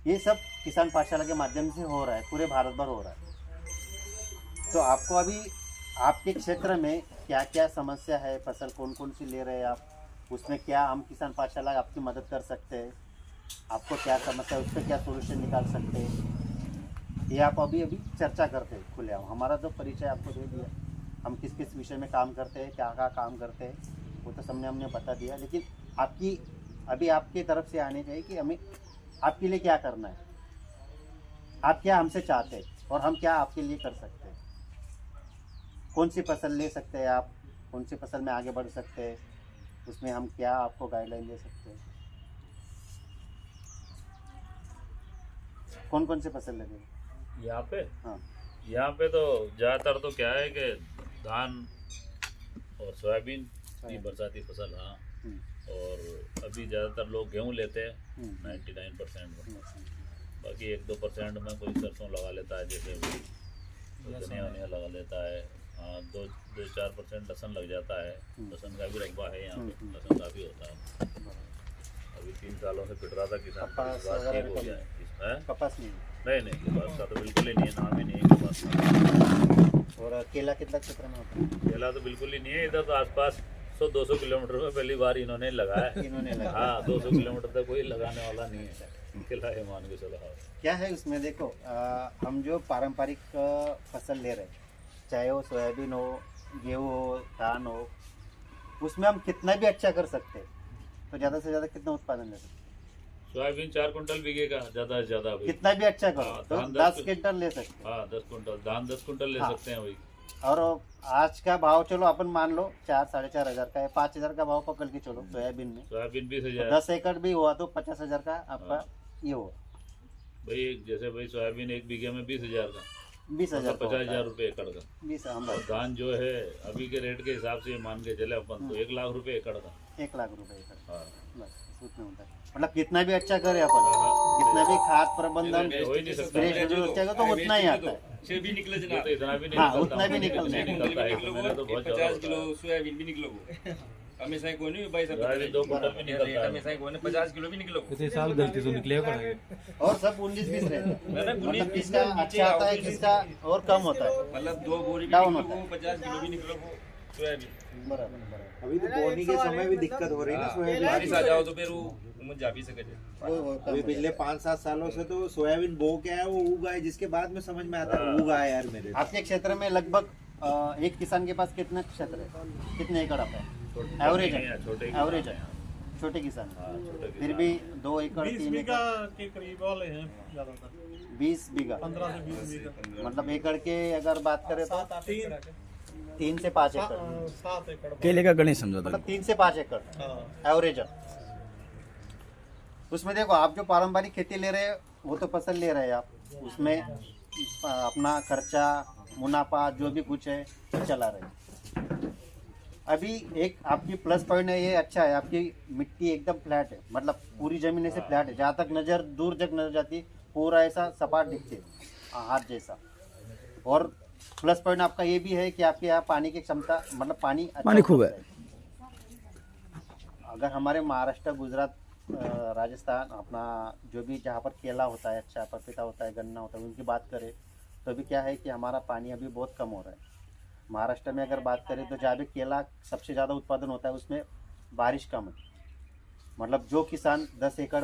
ये सब किसान पाठशाला के माध्यम से हो रहा है, पूरे भारत भर हो रहा है। तो आपको अभी आपके क्षेत्र में क्या क्या समस्या है, फसल कौन कौन सी ले रहे हैं आप, उसमें क्या हम किसान पाठशाला आपकी मदद कर सकते हैं, आपको क्या समस्या है उस पर क्या सोल्यूशन निकाल सकते हैं, ये आप अभी अभी चर्चा करते हैं खुलेआम। हमारा जो परिचय आपको दे दिया, हम किस किस विषय में काम करते हैं, क्या क्या काम करते हैं, वो तो सबने हमने बता दिया। लेकिन आपकी अभी आपकी तरफ से आने चाहिए कि हमें आपके लिए क्या करना है, आप क्या हमसे चाहते हैं और हम क्या आपके लिए कर सकते हैं, कौन सी फसल ले सकते हैं आप, कौन सी फसल में आगे बढ़ सकते हैं, उसमें हम क्या आपको गाइडलाइन दे सकते हैं, कौन कौन सी फसल लगे यहाँ पे। हाँ यहाँ पे तो ज़्यादातर तो क्या है कि धान और सोयाबीन की बरसाती फसल। हाँ, और अभी ज़्यादातर लोग गेहूँ लेते हैं 99% में। बाकी 1-2% में कोई सरसों लगा लेता है, जैसे धनिया वनिया लगा लेता है। हाँ, 2-4% लहसुन लग जाता है। लहसुन का भी रकबा है यहाँ पे, लहसुन काफ़ी होता है। अभी 3 सालों से पिट रहा था किसान, कपास इस बार वगैरह ठीक हो गया है। कपास नहीं नहीं, कपास का तो बिल्कुल ही नहीं है, नाम ही नहीं है कपास का। और केला कितना क्षेत्र में होता है? केला तो बिल्कुल ही नहीं है इधर, तो आसपास 100-200 किलोमीटर में पहली बार इन्होंने लगाया। इन्होंने लगाया। हाँ, 200 किलोमीटर तक कोई लगाने वाला नहीं है केला है, मान के चलो। हाँ, क्या है उसमें देखो, हम जो पारंपरिक फसल ले रहे हैं, चाहे वो सोयाबीन हो, गेहूँ हो, धान हो, उसमें हम कितना भी अच्छा कर सकते हैं तो ज़्यादा से ज़्यादा कितना उत्पादन ले सकते हैं? सोयाबीन 4 कुंटल बिकेगा ज़्यादा से ज़्यादा भाई। कितना भी अच्छा करो हाँ, तो धान 10 क्विंटल ले सकते हैं। हाँ, 10 कुंटल धान, 10 कुंटल ले हाँ। सकते हैं भाई। और आज का भाव चलो अपन मान लो 4-4.5 हज़ार का है, 5 हज़ार का भाव पकड़ के चलो सोयाबीन में, सोयाबीन 20,000 10 एकड़ भी हुआ तो 50,000 का आपका ये हुआ। भाई। जैसे भाई सोयाबीन 1 बीघे में 20,000 का, 20,000 मतलब 50,000 रुपये एकड़ का। 20 हम और धान जो है अभी के रेट के हिसाब से मान के चले अपन तो 1 लाख रुपए एकड़ का। 1 लाख रुपए एकड़, हाँ, बस उतना होता है। मतलब कितना भी अच्छा करे अपन, कितना भी खाद प्रबंधन हो ही नहीं सकता। स्प्रे शेड्यूल अच्छा करे तो उतना ही आता है। छह भी निकले ये तो इतना भी नहीं हाँ, निकलता, उतना भी निकलता है। नहीं निकलता है, तो मेरा तो बहुत ज़्यादा 50 होता किलो है। सोयाबीन भी निकलो हमेशा को नहीं भाई सब सोयाबीन 2 कुंटल भी निकलता है। हमेशा को 50 किलो भी निकलो। इतने साल गलती से निकले पड़ेंगे। और सब 19-20 रहता है, ना, मतलब किसका अच्छा आता है, किसका और कम होता है। मतलब 2 बोरी भी डाउन निकलो, होता है। 50 किलो भी निकलो सोयाबीन। बराबर। अभी तो बोनी के समय भी दिक्कत हो रही है ना सोयाबीन बारिश आ की। जाओ तो फिर वो उमस जा भी सके। अभी पिछले 5-7 सालों से तो सोयाबीन बो के आया वो उगा है, जिसके बाद में समझ में आता है उगा है यार मेरे। आपके क्षेत्र में लगभग एक किसान के पास कितना क्षेत्र है, कितने एकड़ आता है एवरेज है? छोटे एवरेज है, छोटे किसान, हाँ, छोटे फिर भी 2 एकड़ 3 बीघा एकड़, के करीब वाले हैं ज्यादातर, 20 बीघा, 15 से 20 बीघा, मतलब एकड़ के अगर बात करें तो 3 से 5 एकड़, 7 एकड़। केले का गणेश समझा था। मतलब 3 से 5 एकड़ हाँ, एवरेज है। उसमें देखो आप जो पारंपरिक खेती ले रहे हैं वो तो फसल ले रहे हैं आप, उसमें अपना खर्चा मुनाफा जो भी कुछ है चला रहे हैं। अभी एक आपकी प्लस पॉइंट है, ये अच्छा है, आपकी मिट्टी एकदम फ्लैट है, मतलब पूरी जमीन ऐसे फ्लैट है, जहाँ तक नज़र दूर तक नजर जाती पूरा ऐसा सपाट दिखते है, हाथ जैसा। और प्लस पॉइंट आपका ये भी है कि आपके यहाँ पानी की क्षमता, मतलब पानी अच्छा खूब है। अगर हमारे महाराष्ट्र, गुजरात, राजस्थान, अपना जो भी जहाँ पर केला होता है, अच्छा पपीता होता है, गन्ना होता है, उनकी बात करें तो अभी क्या है कि हमारा पानी अभी बहुत कम हो रहा है। महाराष्ट्र में अगर बात करें तो जहाँ भी केला सबसे ज़्यादा उत्पादन होता है उसमें बारिश कम है, मतलब जो किसान 10 एकड़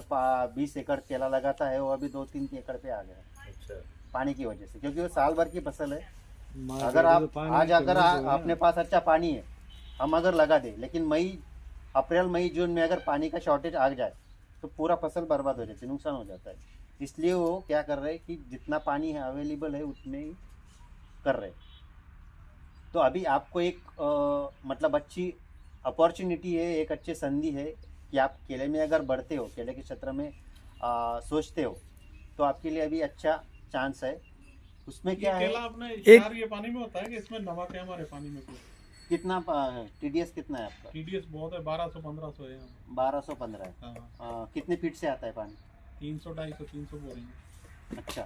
20 एकड़ केला लगाता है वो अभी 2-3 एकड़ पे आ गया है अच्छा। पानी की वजह से, क्योंकि वो साल भर की फसल है। अगर आप आज अगर अपने पास अच्छा पानी है, हम अगर लगा दें, लेकिन अप्रैल मई जून में अगर पानी का शॉर्टेज आ जाए तो पूरा फसल बर्बाद हो जाती है, नुकसान हो जाता है। इसलिए वो क्या कर रहे हैं कि जितना पानी है अवेलेबल है उतने ही कर रहे हैं। तो अभी आपको एक मतलब अच्छी अपॉर्चुनिटी है, एक अच्छी संधि है कि आप केले में अगर बढ़ते हो, केले के क्षेत्र में सोचते हो तो आपके लिए अभी अच्छा चांस है। उसमें क्या है, केला अपने क्षारीय पानी में होता है कि इसमें नमक है हमारे पानी में? कितना TDS कितना है आपका? TDS बहुत है, 1200-1500 है यहाँ। 1215 है। हाँ, कितने फीट से आता है पानी? 300-250-300 बोरेंगे। अच्छा,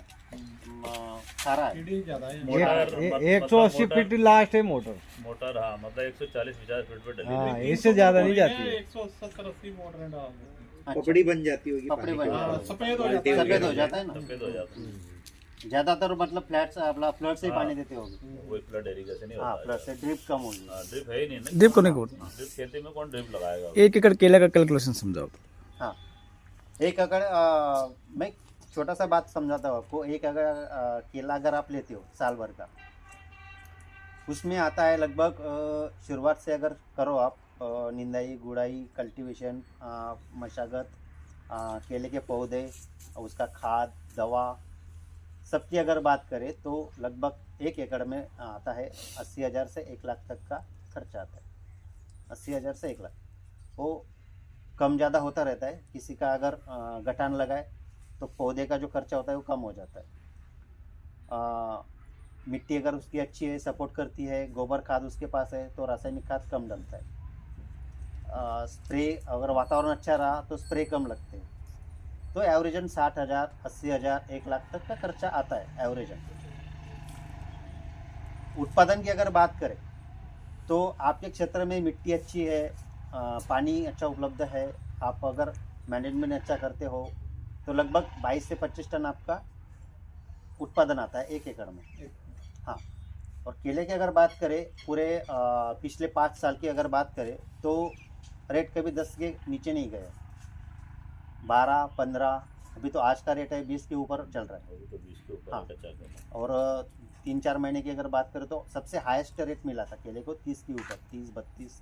सारा है। TDS ज्यादा है यहाँ। मोटर 180 फीट लास्ट है मोटर। मोटर। हाँ, मतलब 140-50 फीट पे डली हाँ, हुई। इससे ज्यादा नहीं जाती है। 170-80 मोटरें डाल देते हैं। पपड़ी बन जाती होगी पपड़ी पानी बन के जाती ऊपर। है। सफेद हो बाल्टी जाता है। सफेद हो वगैरह जाता है ना। सफेद हो जाता है। ज्यादातर मतलब फ्लड से ही हाँ। पानी देते होगे। वो फ्लड इरिगेशन ही हाँ, होता फ्लड से ड्रिप कम होगी। है। ड्रिप है ही नहीं ना। ड्रिप को नहीं बोलते। ड्रिप खेती में कौन ड्रिप लगाएगा? 1 एकड़ केला का कैलकुलेशन समझाओ। हाँ, एक अगर मैं छोटा सा बात समझाता हूँ आपको। एक अगर केला अगर आप लेते हो साल भर का, उसमें आता है लगभग शुरुआत से अगर करो आप निंदाई, गुड़ाई, कल्टीवेशन, मशागत, केले के पौधे, उसका खाद, दवा, सबकी अगर बात करें तो लगभग 1 एकड़ में आता है 80,000 से 1 लाख तक का खर्चा आता है। 80,000 से 1 लाख, वो कम ज़्यादा होता रहता है। किसी का अगर गठान लगाए तो पौधे का जो खर्चा होता है वो कम हो जाता है। मिट्टी अगर उसकी अच्छी है, सपोर्ट करती है, गोबर खाद उसके पास है, तो रासायनिक खाद कम डलता है। स्प्रे अगर वातावरण अच्छा रहा तो स्प्रे कम लगते हैं। तो एवरेजन 60,000, 80,000, 1 लाख तक का खर्चा आता है एवरेजन। उत्पादन की अगर बात करें तो आपके क्षेत्र में मिट्टी अच्छी है, पानी अच्छा उपलब्ध है, आप अगर मैनेजमेंट अच्छा करते हो तो लगभग 22 से 25 टन आपका उत्पादन आता है 1 एकड़ में। हाँ, और केले की अगर बात करें पूरे पिछले 5 साल की अगर बात करें तो रेट कभी 10 के नीचे नहीं गया। 12, 15, अभी तो आज का रेट है 20 के ऊपर चल रहा है। अभी तो 20 के ऊपर हाँ। का चल रहा है। और 3-4 महीने की अगर बात करें तो सबसे हाईएस्ट रेट मिला था केले को 30 के ऊपर, 30, 32,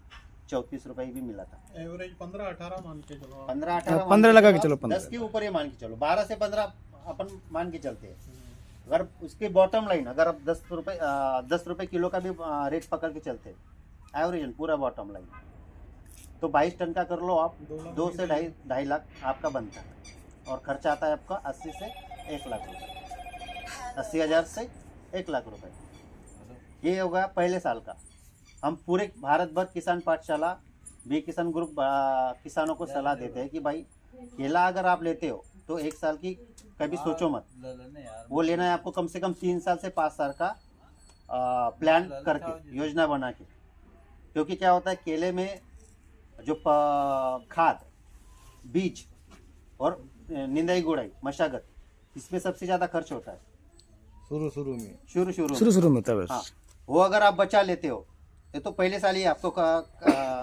34 रुपए भी मिला था। एवरेज 15-18 मान के चलो आप। 15-18 15 लगा के चलो, 10 के ऊपर ये मान के चलो, 12 से 15 अपन मान के चलते हैं। अगर उसकी बॉटम लाइन अगर आप 10 रुपए किलो का भी रेट पकड़ के चलते हैं एवरेज पूरा बॉटम लाइन, तो 22 टन का कर लो आप, 2 से 2.5 लाख आपका बनता है। और खर्चा आता है आपका 80 से 1 लाख रुपए, 80,000 से 1 लाख रुपए। ये होगा पहले साल का। हम पूरे भारत भर किसान पाठशाला, बी किसान ग्रुप किसानों को सलाह देते हैं कि भाई केला अगर आप लेते हो तो 1 साल की कभी सोचो मत, वो लेना है आपको कम से कम 3 साल से 5 साल का प्लान करके, योजना बना के। क्योंकि क्या होता है केले में जो खाद, बीज और निंदाई गुड़ाई, मशागत, इसमें सबसे ज़्यादा खर्च होता है शुरू में शुरू में होता है हाँ, बस। वो अगर आप बचा लेते हो ये तो पहले साल ही आपको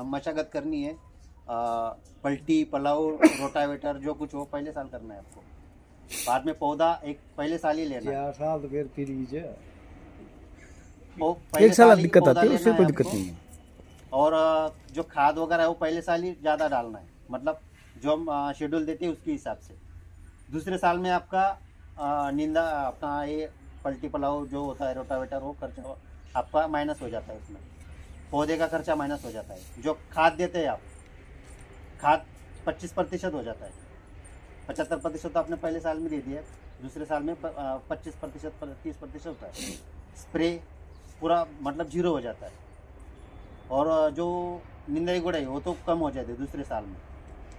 मशागत करनी है। पलटी, पलाव, रोटावेटर जो कुछ हो पहले साल करना है आपको। बाद में पौधा एक पहले साल ही लेना है। 4 साल तो फिर फ्रीज है। वो पहले 1 साल ही दिक्कत पौधा आती है, लेना उससे कोई दिक्कत आपको। नहीं है। और जो खाद वगैरह है वो पहले साल ही ज़्यादा डालना है, मतलब जो हम शेड्यूल देते हैं उसके हिसाब से। दूसरे साल में आपका निंदा, अपना ये पलटी पलाव जो होता है, रोटावेटर, वो खर्चा आपका माइनस हो जाता है। उसमें पौधे का खर्चा माइनस हो जाता है। जो खाद देते हैं आप, खाद 25% हो जाता है। 75% तो आपने पहले साल में दे दिया, दूसरे साल में 25%, 30% होता है। स्प्रे पूरा मतलब 0 हो जाता है। और जो निंदाई गुड़ाई वो तो कम हो जाती है दूसरे साल में।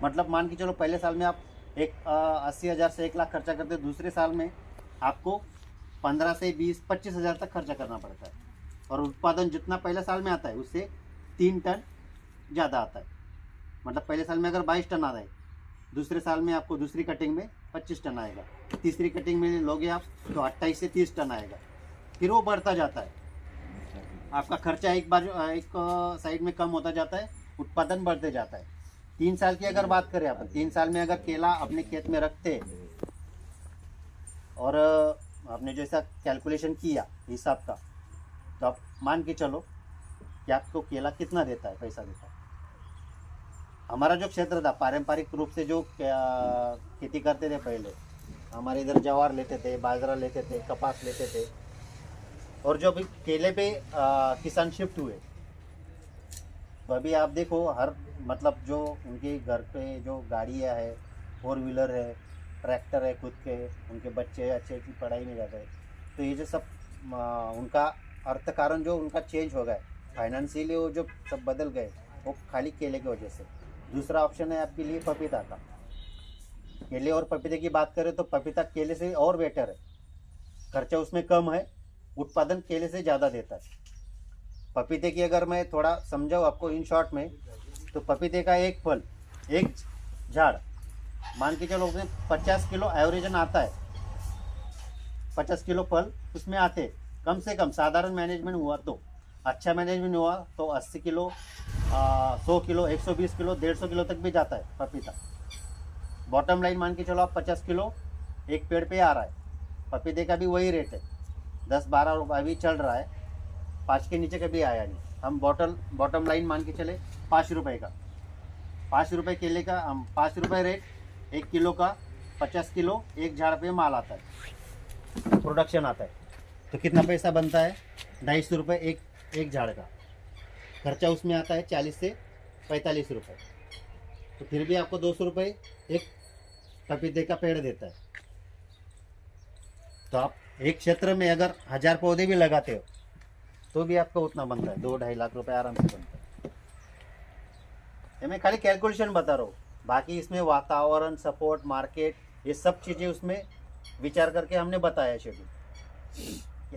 मतलब मान के चलो पहले साल में आप 80,000 से 1 लाख खर्चा करते हो, दूसरे साल में आपको 15 से 20, 25,000 तक खर्चा करना पड़ता है। और उत्पादन जितना पहले साल में आता है उससे 3 टन ज़्यादा आता है। मतलब पहले साल में अगर 22 टन आता है, दूसरे साल में आपको दूसरी कटिंग में 25 टन आएगा, तीसरी कटिंग में लोगे आप तो 28 से 30 टन आएगा। फिर वो बढ़ता जाता है। आपका खर्चा एक साइड में कम होता जाता है, उत्पादन बढ़ते जाता है। 3 साल की अगर बात करें अपन, 3 साल में अगर केला अपने खेत में रखते और आपने जैसा कैलकुलेशन किया हिसाब का, तो आप मान के चलो कि आपको केला कितना देता है, पैसा देता है। हमारा जो क्षेत्र था पारंपरिक रूप से जो खेती करते थे पहले, हमारे इधर ज्वार लेते थे, बाजरा लेते थे, कपास लेते थे। और जो अभी केले पे किसान शिफ्ट हुए, तो अभी आप देखो हर मतलब जो उनके घर पे जो गाड़ियाँ है, 4 व्हीलर है, ट्रैक्टर है खुद के, उनके बच्चे अच्छे की पढ़ाई में जाते हैं। तो ये जो सब उनका अर्थ कारण जो उनका चेंज हो गया, फाइनेंशियली वो जो सब बदल गए, वो खाली केले की वजह से। दूसरा ऑप्शन है आपके लिए पपीता का। केले और पपीते की बात करें तो पपीता केले से और बेटर है, खर्चा उसमें कम है, उत्पादन केले से ज़्यादा देता है। पपीते की अगर मैं थोड़ा समझाऊँ आपको इन शॉर्ट में, तो पपीते का एक फल, एक झाड़ मान के चलो उसमें 50 किलो एवरेजन आता है, 50 किलो फल उसमें आते कम से कम। साधारण मैनेजमेंट हुआ तो, अच्छा मैनेजमेंट हुआ तो 80 किलो 100 किलो 120 किलो 150 किलो तक भी जाता है पपीता। बॉटम लाइन मान के चलो आप 50 किलो एक पेड़ पे आ रहा है। पपीते का भी वही रेट है, 10-12 रुपये अभी चल रहा है, 5 के नीचे कभी आया नहीं। हम बॉटम लाइन मान के चले 5 रुपये का, 5 रुपये केले का, हम 5 रुपये रेट 1 किलो का, 50 किलो एक झाड़ पे माल आता है, प्रोडक्शन आता है। तो कितना पैसा बनता है? 250 रुपये एक झाड़ का खर्चा उसमें आता है, 40 से 45 रुपये। तो फिर भी आपको 200 रुपये एक पपीते का पेड़ देता है। तो आप एक क्षेत्र में अगर 1000 पौधे भी लगाते हो तो भी आपको उतना बनता है, 2-2.5 लाख रुपए आराम से बनता है। ये मैं खाली कैलकुलेशन बता रहा हूँ, बाकी इसमें वातावरण, सपोर्ट, मार्केट, ये सब चीज़ें उसमें विचार करके हमने बताया शेड्यूल।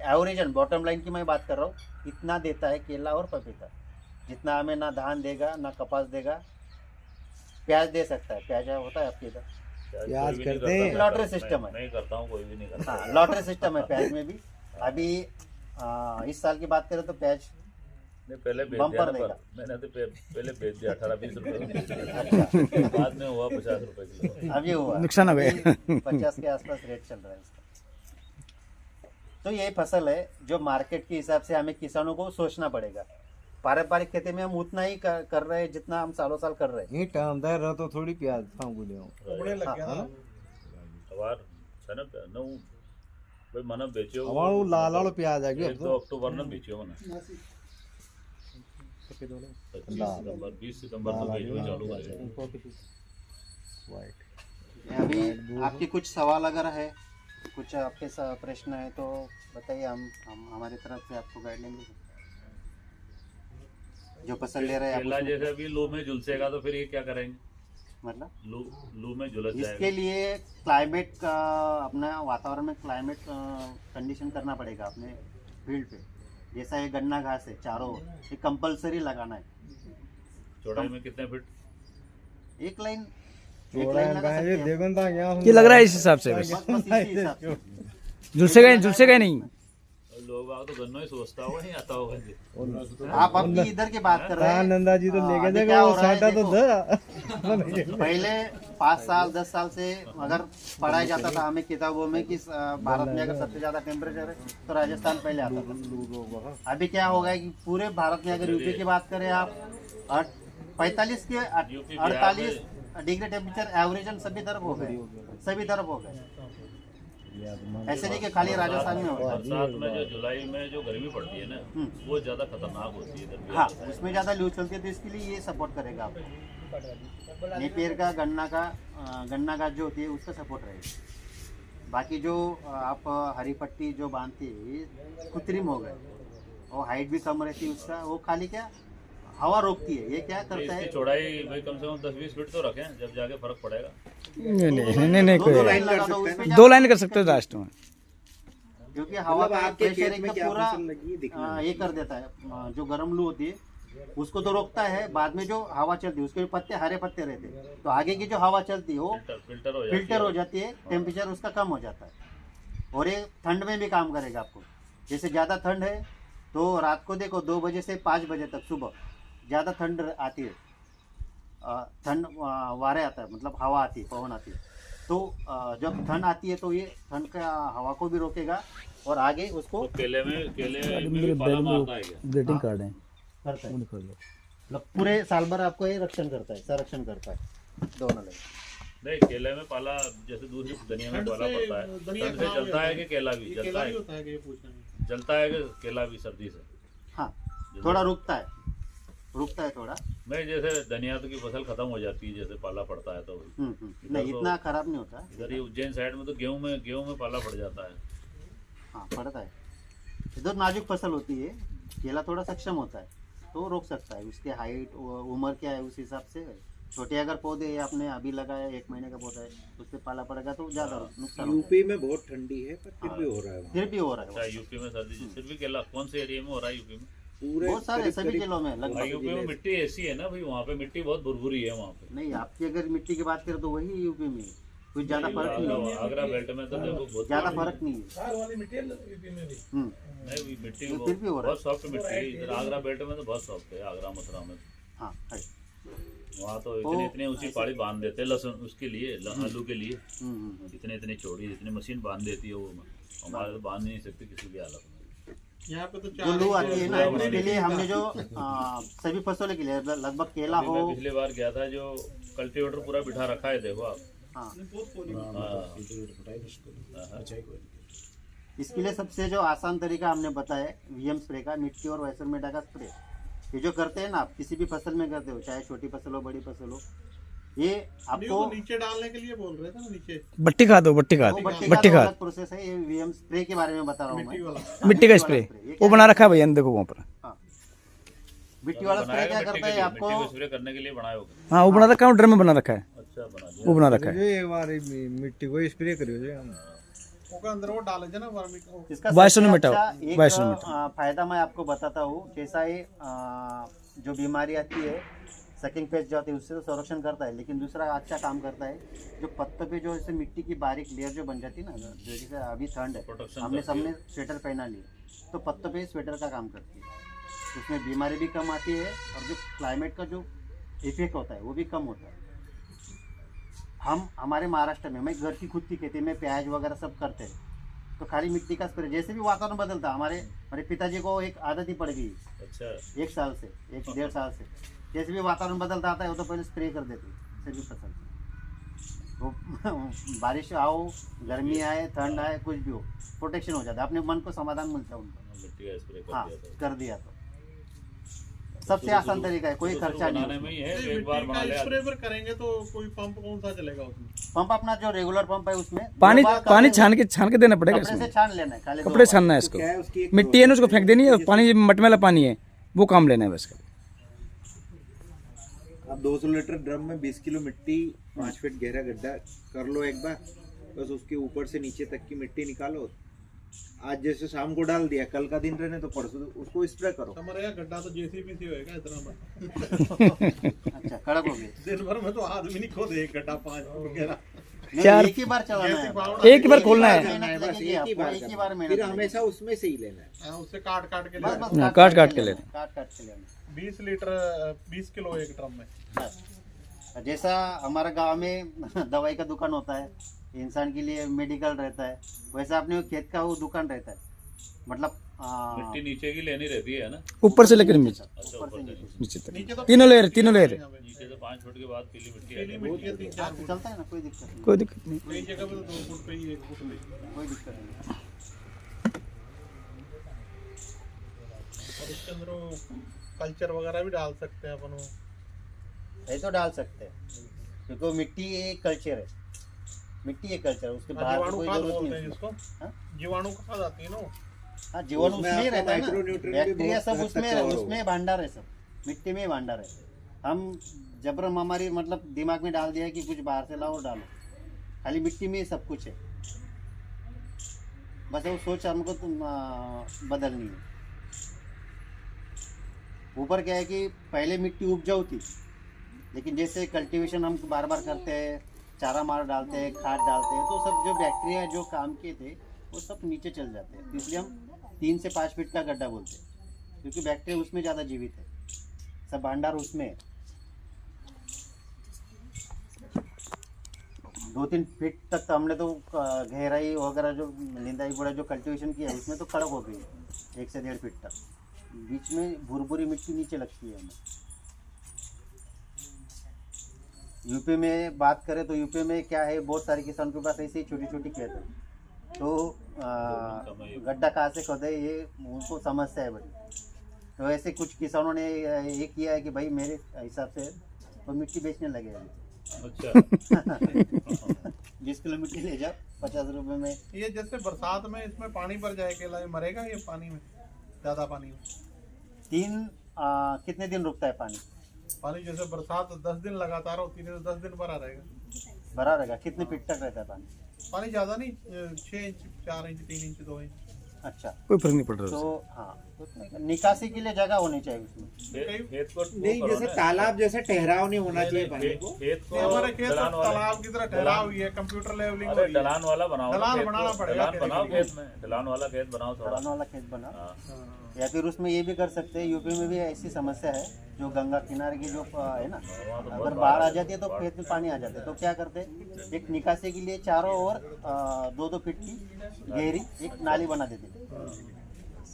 एवरेजन बॉटम लाइन की मैं बात कर रहा हूँ, इतना देता है केला और पपीता, जितना हमें ना धान देगा ना कपास देगा। प्याज दे सकता है, प्याज होता है आपके इधर? प्याज कोई भी नहीं करते हैं। करता। लॉटरी सिस्टम है। नहीं करता हूँ, कोई भी नहीं करता। हाँ, लॉटरी सिस्टम है प्याज में भी। अभी इस साल की बात करें तो प्याज नहीं, पहले बेच बम्पर दिया ना, देगा। मैंने तो पहले बेच दिया 18-20 रुपए में बेच दिया। बाद में हुआ 50 रुपए किलो। अभी हुआ नुकसान हो गया। 50 के आसपास रेट चल रहा है इसका। तो यही फसल है जो मार्केट के हिसाब से हमें किसानों को सोचना पड़ेगा। पारंपरिक खेती में हम उतना ही कर रहे हैं जितना हम सालों साल कर रहे हैं। ये टाइम दे रहा तो थोड़ी प्याज फांगू ले उबड़े लग गया ना। अवार है ना, न भाई मना बेचो हमारो लाल वाला प्याज आ गया 1-2 अक्टूबर में बेचो मना, 20 सितंबर को बेचना चालू कर दिया। अभी आपके कुछ सवाल अगर है, कुछ आपके प्रश्न है तो बताइए, हम हमारी तरफ से आपको गाइडलाइन देंगे। जो फसल ले रहे हैं आप केला उसमें- जैसे अभी लू में झुलसेगा तो फिर ये क्या करेंगे? मतलब लू में झुलस इसके जाएगा। लिए क्लाइमेट का, अपना वातावरण में क्लाइमेट कंडीशन करना पड़ेगा अपने फील्ड पे। जैसा ये गन्ना घास है चारों ओर, ये कंपलसरी लगाना है। चौड़ाई में कितने फीट? एक लाइन लगा सकते हैं। देखो ना यहाँ ये लग रहा है इस हिसाब से बस। बस इसी हिसाब से। झुलसेगा नहीं। लोग बाग तो गन्नो ही सोचता होगा, नहीं आता होगा जी। आप अपनी इधर की बात कर रहे हैं। नंदा जी तो हाँ, लेके अभी जाएगा क्या वो हो रहा है, साटा तो देखो। था। पहले 5 साल 10 साल से अगर पढ़ाया जाता था हमें किताबों में कि भारत में अगर सबसे ज्यादा टेम्परेचर है तो राजस्थान पहले आता था। अभी क्या होगा कि पूरे भारत में अगर यूपी की बात करें आप, 45 के 48 डिग्री टेम्परेचर एवरेजन सभी तरफ हो गए, सभी तरफ हो गए। ऐसे नहीं कि खाली राजस्थान में होगा। बरसात में जो जुलाई में जो गर्मी पड़ती है ना, वो ज्यादा खतरनाक होती है इधर भी। हाँ, उसमें ज़्यादा लू चलती है तो इसके लिए ये सपोर्ट करेगा आपको। नेपियर का गन्ना घास जो होती है उसका सपोर्ट रहेगा। बाकी जो आप हरी पट्टी जो बांधती है ये कृत्रिम हो गए, और हाइट भी कम रहती है उसका, वो खाली क्या हवा रोकती है। ये क्या करता है, इसकी चौड़ाई भाई कम से कम 10-20 फीट तो रखें, जब जाके फर्क पड़ेगा। नहीं दो कोई लाइन लगा दो, उसमें 2 लाइन कर सकते हो लास्ट में। क्योंकि हवा का आपके प्रेशर खेत में एकदम क्या पूरा फसल लगी है दिखना ये कर देता है। जो गर्म लू होती है उसको तो रोकता है, बाद में जो हवा चलती है उसके पत्ते हरे पत्ते रहते हैं, तो आगे की जो हवा चलती है वो फिल्टर हो जाती है, टेम्परेचर उसका कम हो जाता है। और ये ठंड में भी काम करेगा आपको। जैसे ज़्यादा ठंड है तो रात को देखो 2 बजे से 5 बजे तक सुबह ज़्यादा ठंड आती है, ठंड वारे आता है, मतलब हवा आती है, पवन आती है। तो जब ठंड आती है तो ये ठंड का हवा को भी रोकेगा और आगे उसको तो केले में भी पाला मारता है क्या? ग्रीटिंग कार्ड है। करता है, मतलब पूरे साल भर आपको ये रक्षण करता है, संरक्षण करता है दोनों लाइन। नहीं, केले में पाला जैसे दूसरी दुनिया में ठंड पाला से पड़ता है, दुनिया ठंड से खराब हो जलता है जाती कि केला भी ये जलता केला है? भी होता है कि ये पूछ रहे हैं। जलता है कि केला भी सर्दी से? हाँ, थोड़ा रुकता है थोड़ा। नहीं, जैसे धनिया की फसल खत्म हो जाती है जैसे पाला पड़ता है तो नहीं इतना खराब नहीं होता। इधर ही उज्जैन साइड में तो गेहूं में पाला पड़ जाता है। हाँ, पड़ता है। इधर नाजुक फसल होती है, केला थोड़ा सक्षम होता है तो रोक सकता है। उसके हाइट उम्र क्या है उस हिसाब से। छोटे अगर पौधे आपने अभी लगाया 1 महीने का पौधा है उस पर पाला पड़ेगा तो ज़्यादा नुकसान होता यूपी में बहुत ठंडी है पर फिर भी हो रहा है है। वहाँ। फिर भी हो रहा है अच्छा, यूपी में सर्दी फिर भी केला कौन से एरिया में हो रहा है यूपी में? पूरे बहुत सारे करीब- सभी करीब- जिलों में भाई लगभग। यूपी में मिट्टी ऐसी है ना भाई, वहाँ पे मिट्टी बहुत भुरभुरी है वहाँ पे। नहीं, आपकी अगर मिट्टी की बात करें तो वही यूपी में कुछ ज्यादा फर्क नहीं है, आगरा बेल्ट में तो देखो बहुत ज्यादा फर्क नहीं है। नहीं, मिट्टी ये फिर भी हो रहा है। बहुत सॉफ्ट मिट्टी है इधर। आगरा बेल्ट में तो बहुत सॉफ्ट है, आगरा मथुरा में। हाँ है। वहाँ तो इतने ऊंची पहाड़ी बांध देते हैं लहसुन उसके लिए, आलू के लिए हम्म। इतने चौड़ी, इतनी मशीन बांध देती है वो। हमारे तो बांध नहीं सकते किसी भी हालत में। यहाँ पे तो जो लू आती है ना, चार उसके लिए हमने जो सभी फसलों के लिए लगभग केला अभी हो। मैं पिछली बार गया था, जो कल्टीवेटर पूरा बिठा रखा है, देखो आप। हाँ, हाँ। इसके लिए सबसे जो आसान तरीका हमने बताया वीएम स्प्रे का, मिट्टी और वाइसरमेटा का स्प्रे। ये जो करते हैं ना आप, किसी भी फसल में करते हो, चाहे छोटी फसल हो बड़ी फसल हो, ये नहीं, आपको वो नीचे डालने के लिए बोल रहे थे ना, नीचे बट्टी खाद हो, बट्टी खाद, वो बट्टी का खाद, अलग प्रोसेस है। ये वीएम स्प्रे के बारे में बता रहा हूँ मिट्टी मैं। वाला। मिट्टी का स्प्रे ये वो क्या बना रखा है भैया, देखो वहाँ पर। हाँ, मिट्टी वाला स्प्रे बनाया क्या मिट्टी करता के है लिए, आपको? मिट्टी को स्प्रे करने के लिए बनाया होगा। हाँ वो बना रखा है, ड्रम में बना रखा है, अच्छा बना दिया। वो बना रखा है। ये हमारी मिट्टी को स्प्रे करियो जे हम। ओके अंदर वो डाले थे ना वर्मी इसका वाइसरमेटा, सबसे अच्छा एक वाइसरमेटा। फायदा मैं आपको बताता हूँ। जैसा ये जो बीमारी आती है, सकिंग पेस्ट जो आती है, उससे तो संरक्षण करता है, लेकिन दूसरा अच्छा काम करता है, जो पत्तों पे जो जैसे मिट्टी की बारीक लेयर जो बन जाती है ना, जैसे अभी ठंड है, Protection हमने करती है। सबने स्वेटर पहना लिए, तो पत्तों पे स्वेटर का काम करती है। उसमें बीमारी भी कम आती है और जो क्लाइमेट का जो इफेक्ट होता है वो भी कम होता है। हम हमारे महाराष्ट्र में, मैं घर की खुद की खेती में प्याज वगैरह सब करते हैं, तो खाली मिट्टी का स्प्रे, जैसे भी वातावरण बदलता, हमारे पिताजी को एक आदत ही पड़ गई अच्छा 1 साल से, 1-1.5 साल से, जैसे भी वातावरण बदलता आता है वो तो पहले स्प्रे कर देते सभी फसल वो बारिश आओ, गर्मी आए, ठंड आए, कुछ भी हो, प्रोटेक्शन हो जाता है, अपने मन को समाधान मिलता है उनको। मिट्टी का स्प्रे कर हाँ, दिया था। कर दिया तो सबसे आसान तरीका है, कोई शुरू खर्चा बनाने नहीं। में ही है, नहीं, एक बार मिट्टी बना का लिया। स्प्रे पर करेंगे तो कोई पंप कौन सा चलेगा उसमें? पंप अपना जो रेगुलर पंप है उसमें पानी 2 बार पानी कपड़े छान के देना पड़ेगा से इसमें। छान लेना है, खाली 2 कपड़े बार। छानना है तो इसको। क्या है उसकी एक मिट्टी है ना, उसको फेंक देनी है, पानी मटमैला पानी है वो काम लेना है बस। अब 200 लीटर ड्रम में 20 किलो मिट्टी, 5 फीट गहरा गड्ढा कर लो एक बार, बस उसके ऊपर से नीचे तक की मिट्टी निकालो। आज जैसे शाम को डाल दिया, कल का दिन रहने तो परसों उसको स्प्रे करो। हमारे यहाँ गड्ढा तो जेसीबी से होएगा इतना बड़ा। अच्छा, कड़क हो गई। दिन भर में तो आदमी नहीं खोदे एक गड्ढा 5 फुट गहरा। नहीं, चार- एक ही बार चलाना है, एक ही बार खोलना है। करना है, बस लगेगी एक ही आपको, बार एक ही करना बार है। मेहनत फिर लगेगी। हमेशा उसमें से ही लेना है। हाँ, उससे काट काट के बस ले बस हाँ, काट के लेना। काट के लेना। 20 लीटर 20 किलो एक ड्रम में। बस। जैसा हमारा गांव में दवाई का दुकान होता है, इंसान के लिए मेडिकल रहता है, वैसा अपने खेत का वो दुकान रहता है। मतलब मिट्टी नीचे की लेनी रहती है ना। ऊपर से लेकर नीचे अच्छा ऊपर ऊपर से से नीचे। नीचे तक नीचे तो तीनों लेयर यहाँ पे। नीचे से 5 फुट के बाद पीली मिट्टी पीली है। मिट्टी है 3-4 तो फुट। चलता है ना, कोई दिक्कत नहीं, कोई दिक्कत नहीं। कई जगह पे तो 2 फुट पे ही 1 फुट पे। कोई दिक्कत नहीं। और इसके अंदर वो कल्चर वगैरह भी डाल सकते हैं अपन वो। ये तो डाल सकते हैं, क्योंकि वो मिट्टी एक कल्चर है, मिट्टी एक कल्चर है, उसके बाहर की जीवाणु कोई खाद जरूरत बोलते नहीं हैं है जिसको। हाँ? जीवाणु खाद आती है ना वो। हाँ, जीवन उसमें उसमें ही आपका रहता है ना, माइक्रोन्यूट्रिएंट भी बैक्टीरिया बहुत सब हद उसमें तक cover उसमें भंडार है, सब मिट्टी में ही भंडार है। हम जबरन हमारी मतलब दिमाग में डाल दिया है कि कुछ बाहर से लाओ और डालो, खाली मिट्टी में ही सब कुछ है, बस वो सोच हमको बदलनी है। ऊपर क्या है कि पहले मिट्टी उपजाऊ थी, लेकिन जैसे कल्टीवेशन हम बार बार करते हैं, चारा मार डालते हैं, खाद डालते हैं, तो सब जो बैक्टीरिया जो काम के थे वो सब नीचे चल जाते हैं। तो इसलिए हम 3 से 5 फीट का गड्ढा बोलते हैं, क्योंकि बैक्टीरिया उसमें ज़्यादा जीवित है, सब भंडार उसमें है। 2-3 फीट तक तो हमने तो गहराई वगैरह जो निंदाई गुड़ा जो कल्टीवेशन किया है उसमें तो खड़क हो गई है 1 से 1.5 फीट तक, बीच में भुरभुरी मिट्टी नीचे लगती है हमें। यूपी में बात करें तो यूपी में क्या है, बहुत सारे किसानों के पास ऐसी छोटी छोटी खेत है, तो गड्ढा कहाँ से खोदे ये उनको समस्या है बड़ी। तो ऐसे कुछ किसानों ने ये किया है कि भाई मेरे हिसाब से तो मिट्टी बेचने लगे अभी। अच्छा 20 किलो मिट्टी ले जाओ 50 रुपए में। ये जैसे बरसात में इसमें पानी भर जाए केला, ये मरेगा ये पानी में, ज्यादा पानी में? कितने दिन रुकता है पानी? पानी जैसे बरसात 10 दिन लगातार होती है तो 10 दिन भरा रहेगा। भरा रहेगा। कितने फीट तक रहता है पानी? पानी ज्यादा नहीं, 6 इंच 4 इंच 3 इंच 2 इंच। अच्छा, कोई फर्क नहीं पड़ रहा तो हाँ निकासी के लिए जगह होनी चाहिए उसमें। खेत को नहीं, जैसे तालाब जैसे ठहराव नहीं होना चाहिए पानी को। खेत को हमारे खेत ढलान वाला- तालाब की तरह ठहराव हुई है, कंप्यूटर लेवलिंग हो अरे रही है। ढलान वाला बनाओ ना ढलान खेत बनाना को, पड़ेगा ढलान बनाओ खेत खेत में, ढलान वाला खेत बनाओ थोड़ा। ढलान वाला खेत बना, हाँ। या फिर उसमें ये भी कर सकते हैं। यूपी में भी ऐसी समस्या है, जो गंगा किनारे की जो है ना, वहाँ तो अगर बहुत बाढ़ आ जाती है तो खेत में पानी आ जाता है, तो क्या करते हैं, एक निकासी के लिए चारों ओर 2-2 फीट की गहरी एक नाली बना देते थे।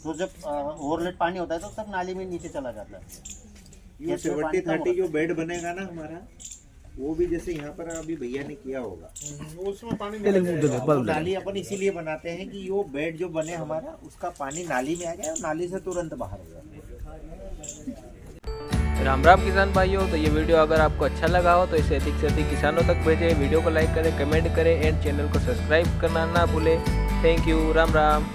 तो जब ओवरलेट पानी होता है तो सब नाली में नीचे चला जाता है। ये खेत में पानी कम 70-30 होगा। जो बेड बनेगा ना हमारा, वो भी जैसे यहाँ पर अभी भैया ने किया होगा। उसमें पानी ले ले, नहीं उधर ले, तो बल्ब ले। नाली अपन इसीलिए बनाते हैं कि वो बेड जो बने हमारा, उसका पानी नाली में आ जाए और नाली से तुरंत बाहर हो जाए। राम राम किसान भाइयों, तो ये वीडियो अगर आपको अच्छा लगा हो तो इसे अधिक से अधिक किसानों तक भेजें। वीडियो को लाइक करें, कमेंट करें एंड चैनल को सब्सक्राइब करना ना भूलें। Thank you. राम राम।